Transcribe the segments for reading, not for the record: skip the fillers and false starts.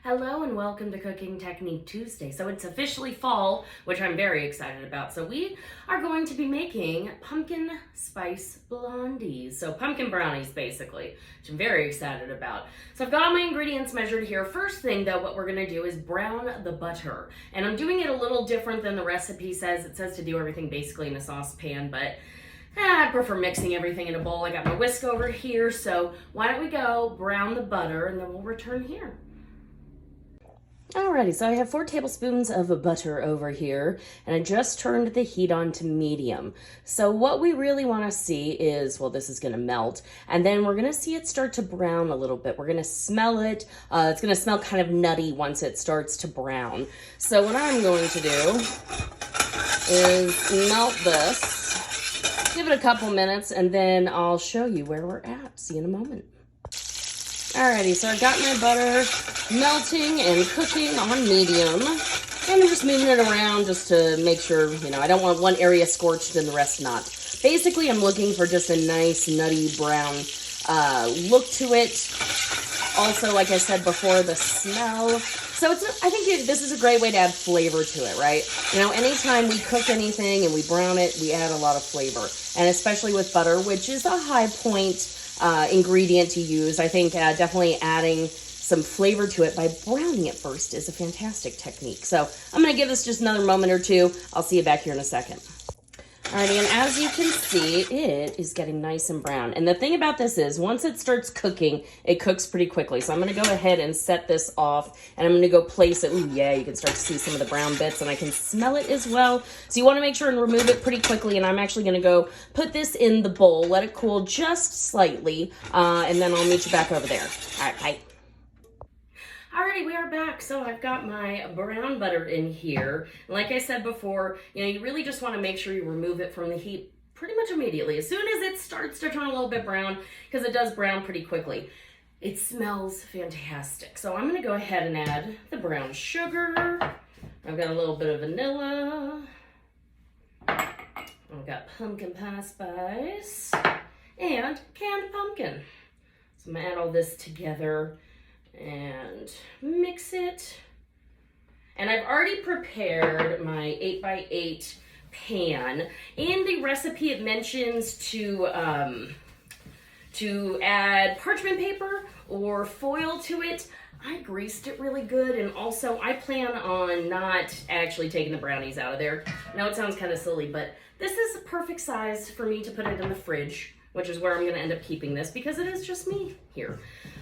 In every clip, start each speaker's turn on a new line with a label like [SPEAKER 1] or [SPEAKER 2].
[SPEAKER 1] Hello and welcome to Cooking Technique Tuesday. So it's officially fall, which I'm very excited about. So we are going to be making pumpkin spice blondies. So pumpkin brownies basically, which I'm very excited about. So I've got all my ingredients measured here. First thing though, what we're gonna do is brown the butter. And I'm doing it a little different than the recipe says. It says to do everything basically in a saucepan, but I prefer mixing everything in a bowl. I got my whisk over here. So why don't we go brown the butter and then we'll return here. Alrighty, so I have 4 tablespoons of butter over here, and I just turned the heat on to medium. So what we really want to see is, well, this is going to melt, and then we're going to see it start to brown a little bit. We're going to smell it. It's going to smell kind of nutty once it starts to brown. So what I'm going to do is melt this, give it a couple minutes, and then I'll show you where we're at. See you in a moment. Alrighty, so I got my butter melting and cooking on medium, and I'm just moving it around just to make sure, I don't want one area scorched and the rest not. Basically, I'm looking for just a nice nutty brown look to it. Also, like I said before, the smell. So I think this is a great way to add flavor to it, right? Anytime we cook anything and we brown it, we add a lot of flavor. And especially with butter, which is a high point ingredient to use. I think definitely adding some flavor to it by browning it first is a fantastic technique. So I'm going to give this just another moment or two. I'll see you back here in a second. Alrighty, and as you can see, it is getting nice and brown. And the thing about this is, once it starts cooking, it cooks pretty quickly. So I'm going to go ahead and set this off, and I'm going to go place it. Ooh, yeah, you can start to see some of the brown bits, and I can smell it as well. So you want to make sure and remove it pretty quickly, and I'm actually going to go put this in the bowl, let it cool just slightly, and then I'll meet you back over there. All right, bye. Alrighty, we are back. So I've got my brown butter in here. Like I said before, you really just want to make sure you remove it from the heat pretty much immediately. As soon as it starts to turn a little bit brown, because it does brown pretty quickly. It smells fantastic. So I'm going to go ahead and add the brown sugar. I've got a little bit of vanilla. I've got pumpkin pie spice and canned pumpkin. So I'm going to add all this together and mix it. And I've already prepared my 8x8 pan. In the recipe, it mentions to add parchment paper or foil to it. I greased it really good, and also I plan on not actually taking the brownies out of there. I know it sounds kind of silly, but this is a perfect size for me to put it in the fridge, which is where I'm going to end up keeping this because it is just me here.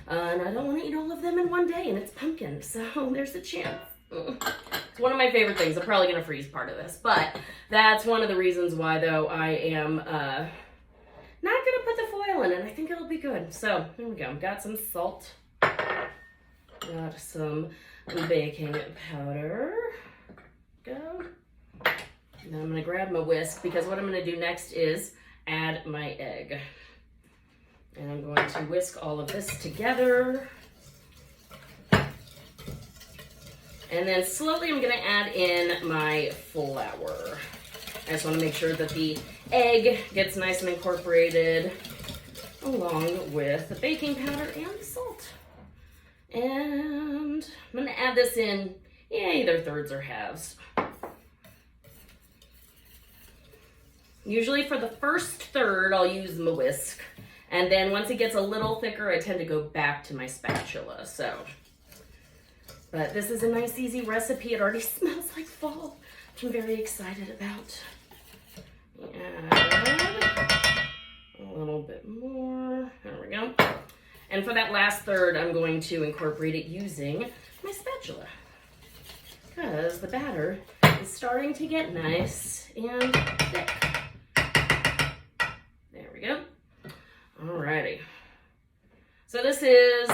[SPEAKER 1] And I don't want to eat all of them in one day, and it's pumpkin, so there's a chance. It's one of my favorite things. I'm probably going to freeze part of this, but that's one of the reasons why, though, I am not going to put the foil in it. I think it'll be good. So, here we go. I've got some salt. Got some baking powder. Go. And then I'm going to grab my whisk because what I'm going to do next is add my egg. And I'm going to whisk all of this together. And then slowly I'm going to add in my flour. I just want to make sure that the egg gets nice and incorporated along with the baking powder and the salt. And I'm going to add this in either thirds or halves. Usually for the first third, I'll use my whisk. And then once it gets a little thicker, I tend to go back to my spatula. But this is a nice, easy recipe. It already smells like fall, which I'm very excited about. Add a little bit more. There we go. And for that last third, I'm going to incorporate it using my spatula, because the batter is starting to get nice and thick. There we go. Alrighty. So this is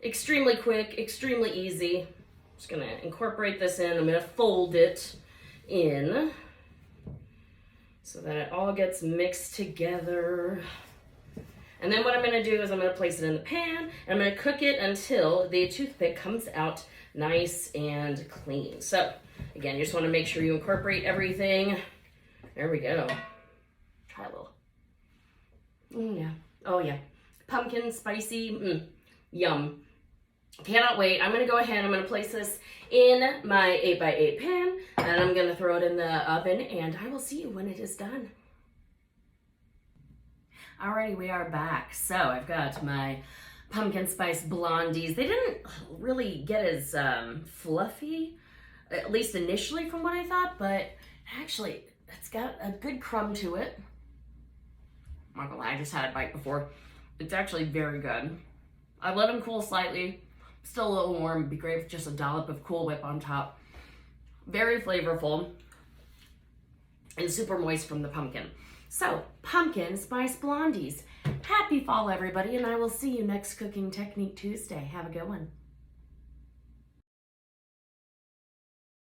[SPEAKER 1] extremely quick, extremely easy. Just gonna incorporate this in. I'm gonna fold it in so that it all gets mixed together. And then what I'm gonna do is I'm gonna place it in the pan and I'm gonna cook it until the toothpick comes out nice and clean. So again, you just wanna make sure you incorporate everything. There we go. Try a little. Oh yeah. Pumpkin, spicy, yum. Cannot wait. I'm going to go ahead, I'm going to place this in my 8x8 pan, and I'm going to throw it in the oven, and I will see you when it is done. Alrighty, we are back. So I've got my pumpkin spice blondies. They didn't really get as fluffy, at least initially from what I thought, but actually it's got a good crumb to it. I'm not gonna lie, I just had a bite before. It's actually very good. I let them cool slightly. Still a little warm. It'd be great with just a dollop of Cool Whip on top. Very flavorful and super moist from the pumpkin. So, pumpkin spice blondies. Happy fall, everybody, and I will see you next Cooking Technique Tuesday. Have a good one.